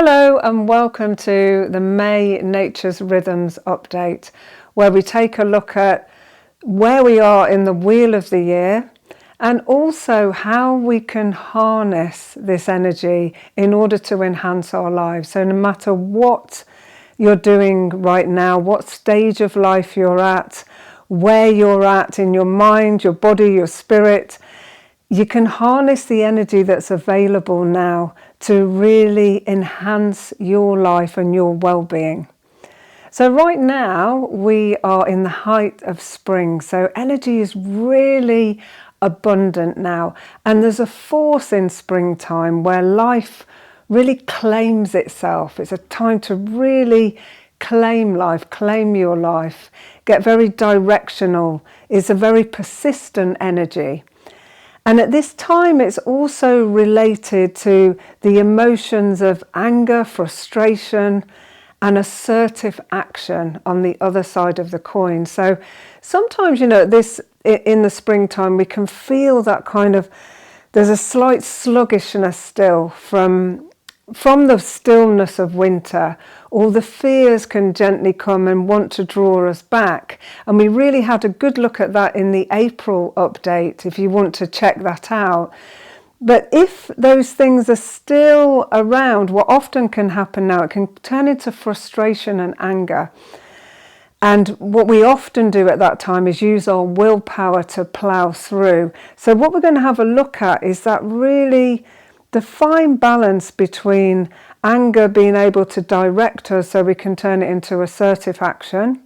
Hello and welcome to the May Nature's Rhythms update, where we take a look at where we are in the wheel of the year and also how we can harness this energy in order to enhance our lives. So no matter what you're doing right now, what stage of life you're at, where you're at in your mind, your body, your spirit, you can harness the energy that's available now to really enhance your life and your well-being. So right now we are in the height of spring, so energy is really abundant now, and there's a force in springtime where life really claims itself. It's a time to really claim life, claim your life, get very directional. It's a very persistent energy. And at this time, it's also related to the emotions of anger, frustration, and assertive action on the other side of the coin. So sometimes, this in the springtime, we can feel that kind of, there's a slight sluggishness still from the stillness of winter. All the fears can gently come and want to draw us back. And we really had a good look at that in the April update, if you want to check that out. But if those things are still around, what often can happen now, it can turn into frustration and anger. And what we often do at that time is use our willpower to plough through. So what we're going to have a look at is that really the fine balance between anger being able to direct us so we can turn it into assertive action.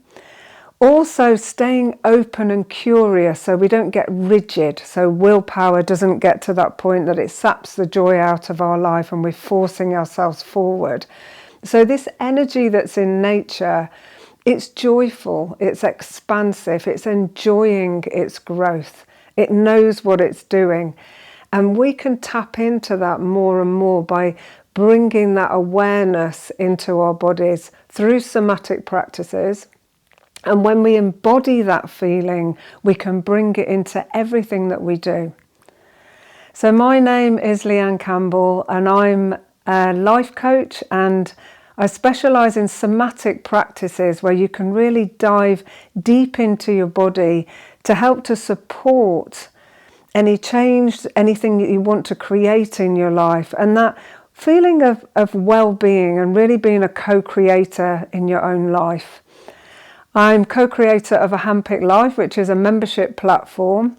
Also staying open and curious so we don't get rigid, so willpower doesn't get to that point that it saps the joy out of our life and we're forcing ourselves forward. So this energy that's in nature, it's joyful, it's expansive, it's enjoying its growth. It knows what it's doing. And we can tap into that more and more by bringing that awareness into our bodies through somatic practices. And when we embody that feeling, we can bring it into everything that we do. So my name is Lianne Campbell, and I'm a life coach, and I specialize in somatic practices where you can really dive deep into your body to help to support any change, anything that you want to create in your life, and that feeling of well-being and really being a co-creator in your own life. I'm co-creator of a Handpicked Life, which is a membership platform,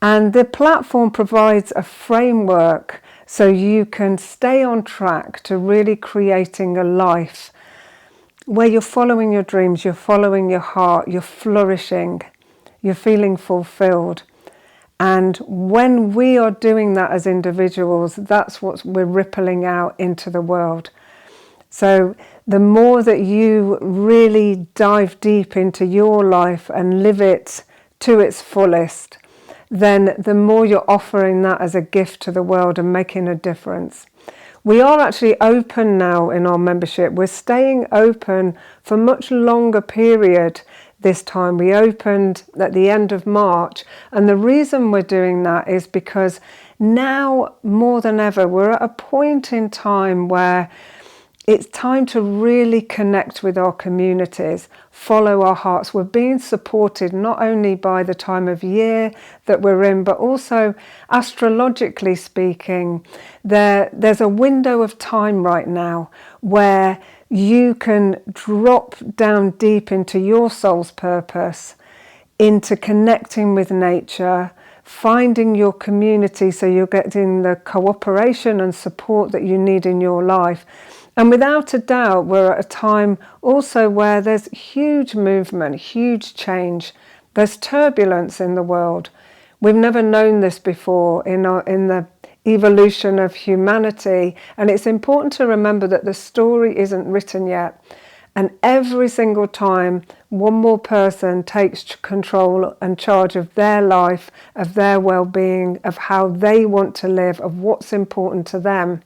and the platform provides a framework so you can stay on track to really creating a life where you're following your dreams, you're following your heart, you're flourishing, you're feeling fulfilled. And when we are doing that as individuals, that's what we're rippling out into the world. So the more that you really dive deep into your life and live it to its fullest, then the more you're offering that as a gift to the world and making a difference. We are actually open now in our membership. We're staying open for a much longer period this time. We opened at the end of March, and the reason we're doing that is because now more than ever we're at a point in time where it's time to really connect with our communities, follow our hearts. We're being supported not only by the time of year that we're in, but also astrologically speaking, there's a window of time right now where you can drop down deep into your soul's purpose, into connecting with nature, finding your community so you're getting the cooperation and support that you need in your life. And without a doubt, we're at a time also where there's huge movement, huge change. There's turbulence in the world. We've never known this before in the evolution of humanity. And it's important to remember that the story isn't written yet. And every single time one more person takes control and charge of their life, of their well-being, of how they want to live, of what's important to them,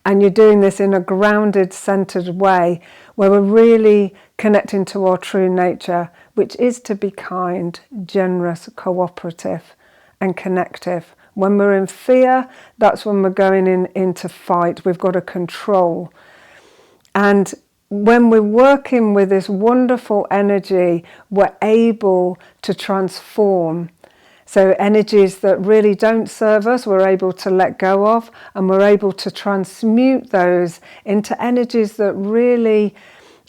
and you're doing this in a grounded, centered way where we're really connecting to our true nature, which is to be kind, generous, cooperative and connective When we're in fear, that's when we're going into fight. We've got to control. And when we're working with this wonderful energy, we're able to transform. So energies that really don't serve us, we're able to let go of, and we're able to transmute those into energies that really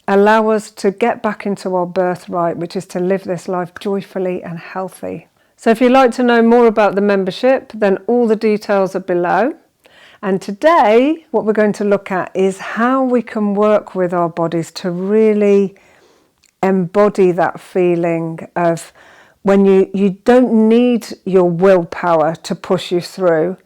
allow us to get back into our birthright, which is to live this life joyfully and healthy. So if you'd like to know more about the membership, then all the details are below. And today, what we're going to look at is how we can work with our bodies to really embody that feeling of when you don't need your willpower to push you through,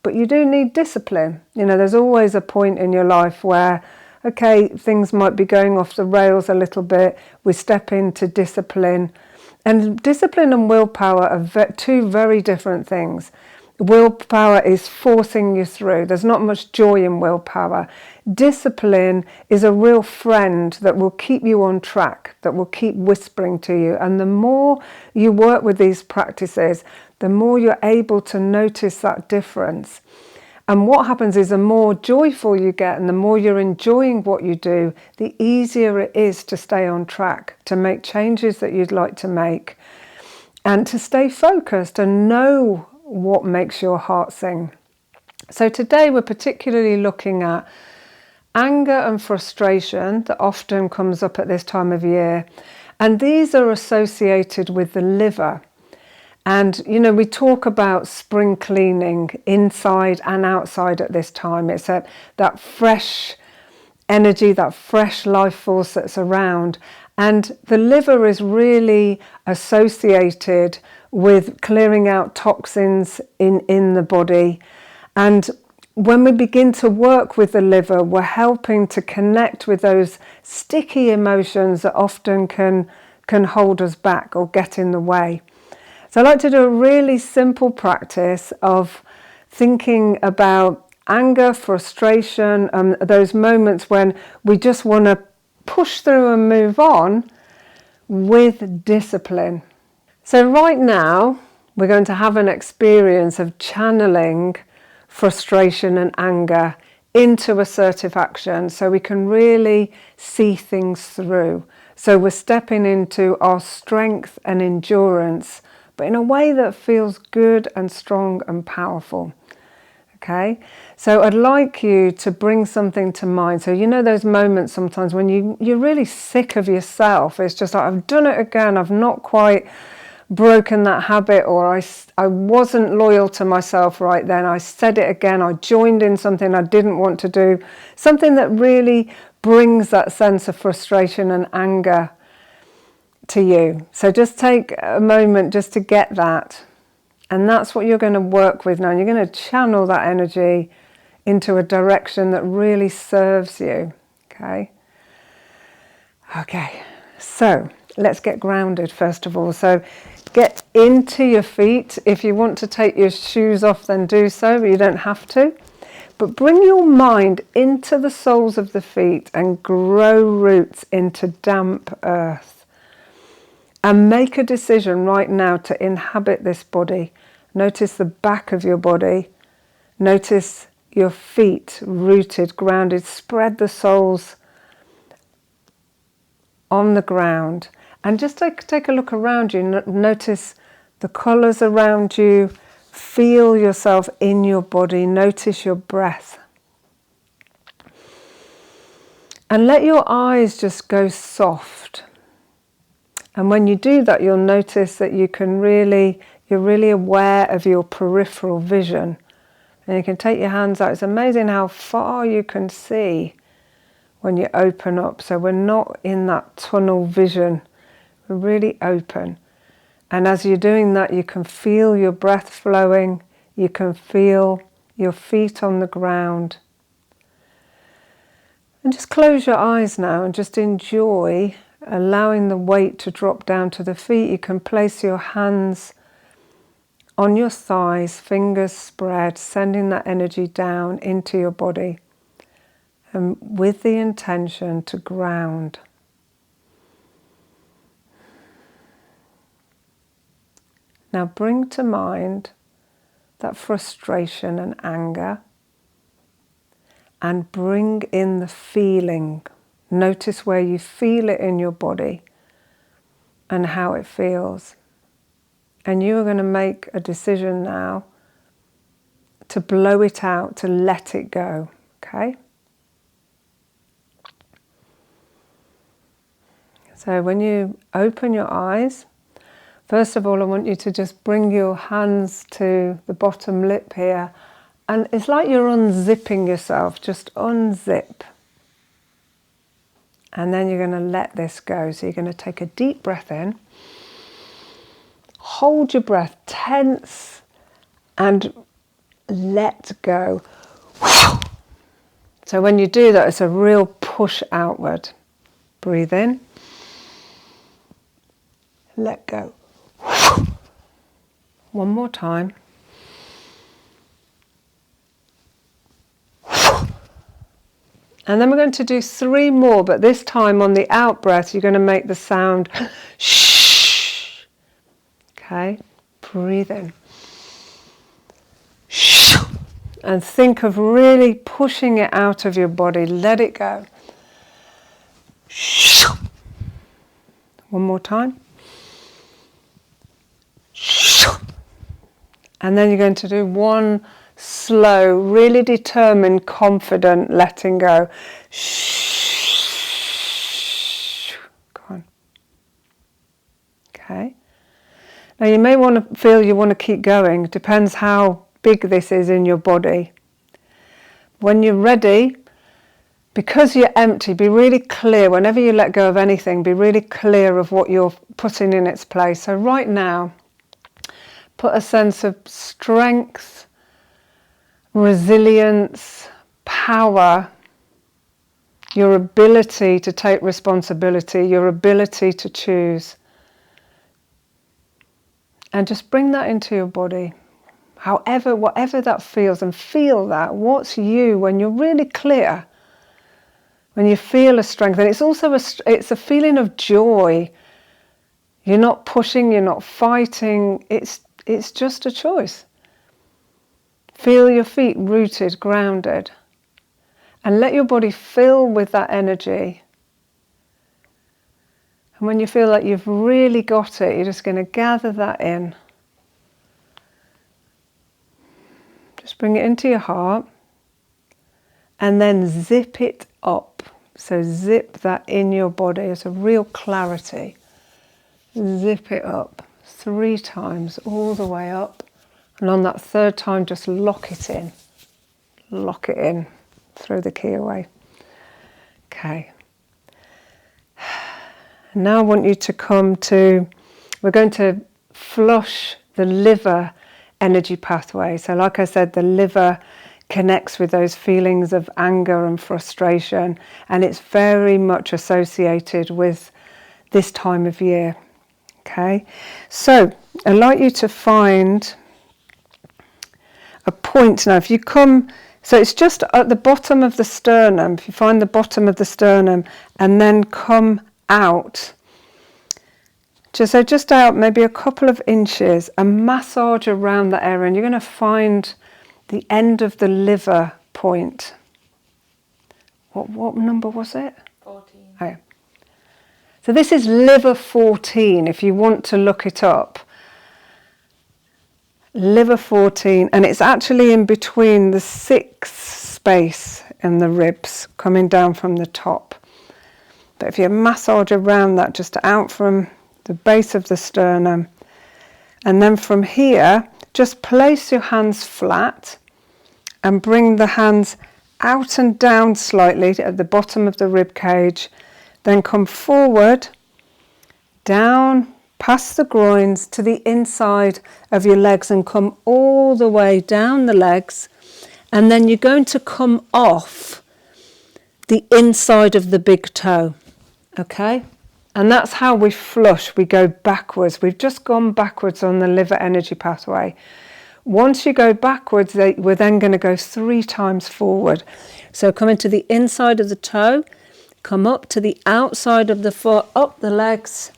but you do need discipline. You know, there's always a point in your life where, okay, things might be going off the rails a little bit. We step into discipline. And discipline and willpower are two very different things. Willpower is forcing you through. There's not much joy in willpower. Discipline is a real friend that will keep you on track, that will keep whispering to you. And the more you work with these practices, the more you're able to notice that difference. And what happens is the more joyful you get and the more you're enjoying what you do, the easier it is to stay on track, to make changes that you'd like to make, and to stay focused and know what makes your heart sing. So today we're particularly looking at anger and frustration that often comes up at this time of year. And these are associated with the liver. And, you know, we talk about spring cleaning inside and outside at this time. It's that fresh energy, that fresh life force that's around. And the liver is really associated with clearing out toxins in the body. And when we begin to work with the liver, we're helping to connect with those sticky emotions that often can hold us back or get in the way. So I like to do a really simple practice of thinking about anger, frustration, those moments when we just want to push through and move on with discipline. So right now, we're going to have an experience of channeling frustration and anger into assertive action so we can really see things through. So we're stepping into our strength and endurance, but in a way that feels good and strong and powerful. Okay, so I'd like you to bring something to mind. So you know those moments sometimes when you're really sick of yourself. It's just like, I've done it again. I've not quite broken that habit, or I wasn't loyal to myself right then. I said it again. I joined in something I didn't want to do. Something that really brings that sense of frustration and anger to you. So just take a moment just to get that. And that's what you're going to work with now. You're going to channel that energy into a direction that really serves you. Okay, so let's get grounded first of all. So get into your feet. If you want to take your shoes off, then do so, but you don't have to. But bring your mind into the soles of the feet and grow roots into damp earth. And make a decision right now to inhabit this body. Notice the back of your body. Notice your feet rooted, grounded. Spread the soles on the ground. And just take a look around you. Notice the colours around you. Feel yourself in your body. Notice your breath. And let your eyes just go soft. And when you do that, you'll notice that you're really aware of your peripheral vision. And you can take your hands out. It's amazing how far you can see when you open up. So we're not in that tunnel vision. We're really open. And as you're doing that, you can feel your breath flowing. You can feel your feet on the ground. And just close your eyes now and just enjoy allowing the weight to drop down to the feet. You can place your hands on your thighs, fingers spread, sending that energy down into your body, and with the intention to ground. Now bring to mind that frustration and anger, and bring in the feeling. Notice where you feel it in your body and how it feels. And you are going to make a decision now to blow it out, to let it go, okay? So when you open your eyes, first of all, I want you to just bring your hands to the bottom lip here. And it's like you're unzipping yourself. Just unzip. And then you're going to let this go. So you're going to take a deep breath in. Hold your breath, tense, and let go. So when you do that, it's a real push outward. Breathe in. Let go. One more time. And then we're going to do 3 more, but this time on the out breath, you're going to make the sound shh. Okay, breathe in. Shh. And think of really pushing it out of your body. Let it go. Shh. One more time. Shh. And then you're going to do 1 slow, really determined, confident letting go. Shh. Go on. Okay. Now you may want to feel you want to keep going. It depends how big this is in your body. When you're ready, because you're empty, be really clear. Whenever you let go of anything, be really clear of what you're putting in its place. So right now, put a sense of strength, resilience, power, your ability to take responsibility, your ability to choose. And just bring that into your body. However, whatever that feels, and feel that. What's you when you're really clear? When you feel a strength. And it's also it's a feeling of joy. You're not pushing, you're not fighting. It's just a choice. Feel your feet rooted, grounded. And let your body fill with that energy. And when you feel like you've really got it, you're just going to gather that in. Just bring it into your heart. And then zip it up. So zip that in your body. It's a real clarity. Zip it up 3 times, all the way up. And on that 3rd time, just lock it in. Lock it in. Throw the key away. Okay. Now I want you to come to, we're going to flush the liver energy pathway. So like I said, the liver connects with those feelings of anger and frustration, and it's very much associated with this time of year. Okay, so I'd like you to find a point. Now if you come, so it's just at the bottom of the sternum, if you find the bottom of the sternum and then come out, just out maybe a couple of inches, and massage around that area, and you're going to find the end of the liver point. What number was it? 14. Oh. So this is liver 14 if you want to look it up. Liver 14, and it's actually in between the 6th space and the ribs coming down from the top. But if you massage around that, just out from the base of the sternum, and then from here, just place your hands flat and bring the hands out and down slightly at the bottom of the rib cage. Then come forward, down past the groins to the inside of your legs and come all the way down the legs. And then you're going to come off the inside of the big toe. Okay? And that's how we flush. We go backwards. We've just gone backwards on the liver energy pathway. Once you go backwards, we're then going to go 3 times forward. So come into the inside of the toe, come up to the outside of the foot, up the legs,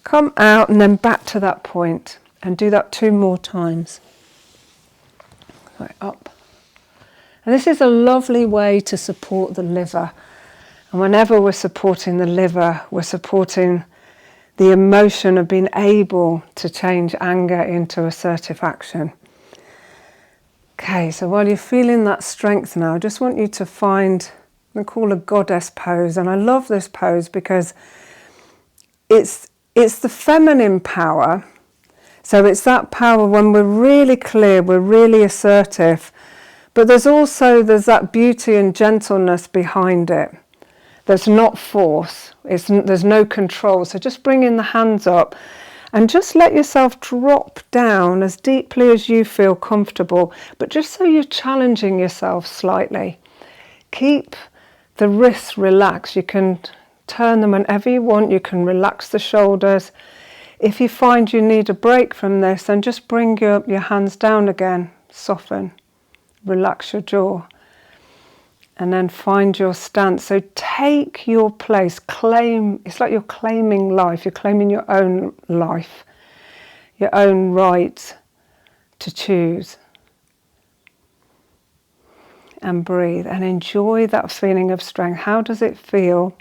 come out and then back to that point. And do that 2 more times. Right, up. And this is a lovely way to support the liver. And whenever we're supporting the liver, we're supporting the emotion of being able to change anger into assertive action. Okay, so while you're feeling that strength now, I just want you to find, we call a goddess pose. And I love this pose because it's the feminine power. So it's that power when we're really clear, we're really assertive, but there's that beauty and gentleness behind it. There's not force, there's no control. So just bringing the hands up and just let yourself drop down as deeply as you feel comfortable, but just so you're challenging yourself slightly. Keep the wrists relaxed. You can turn them whenever you want. You can relax the shoulders. If you find you need a break from this, then just bring your hands down again, soften, relax your jaw, and then find your stance. So take your place, claim, it's like you're claiming life, you're claiming your own life, your own right to choose. And breathe and enjoy that feeling of strength. How does it feel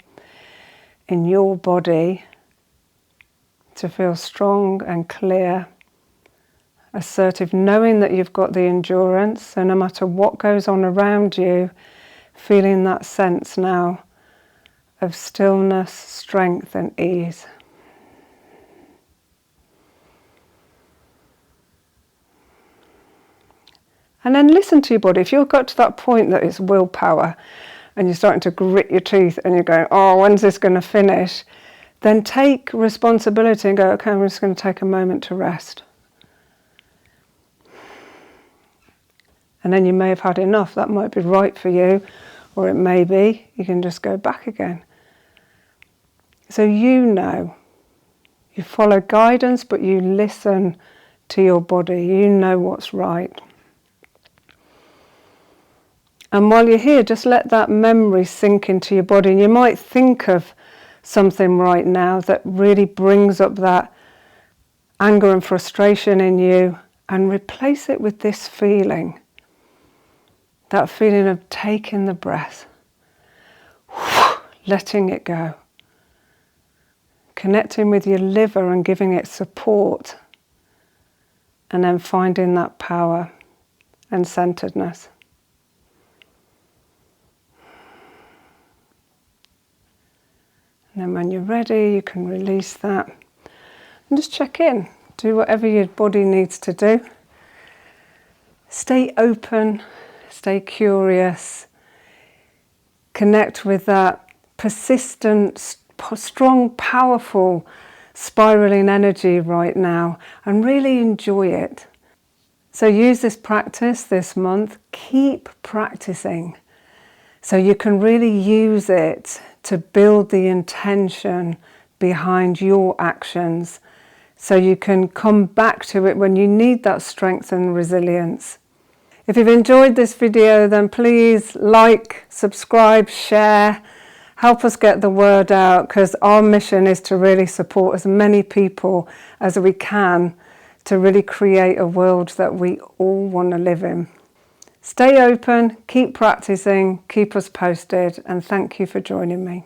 in your body to feel strong and clear, assertive, knowing that you've got the endurance, so no matter what goes on around you, feeling that sense now of stillness, strength and ease. And then listen to your body. If you've got to that point that it's willpower and you're starting to grit your teeth and you're going, oh, when's this going to finish? Then take responsibility and go, okay, I'm just going to take a moment to rest. And then you may have had enough. That might be right for you, or it may be you can just go back again. So you know, you follow guidance, but you listen to your body. You know what's right. And while you're here, just let that memory sink into your body. And you might think of something right now that really brings up that anger and frustration in you, and replace it with this feeling. That feeling of taking the breath, letting it go, connecting with your liver and giving it support, and then finding that power and centeredness. And then when you're ready, you can release that and just check in. Do whatever your body needs to do. Stay open, stay curious, connect with that persistent, strong, powerful, spiraling energy right now and really enjoy it. So use this practice this month. Keep practicing so you can really use it to build the intention behind your actions, so you can come back to it when you need that strength and resilience. If you've enjoyed this video, then please like, subscribe, share, help us get the word out, because our mission is to really support as many people as we can to really create a world that we all want to live in. Stay open, keep practicing, keep us posted, and thank you for joining me.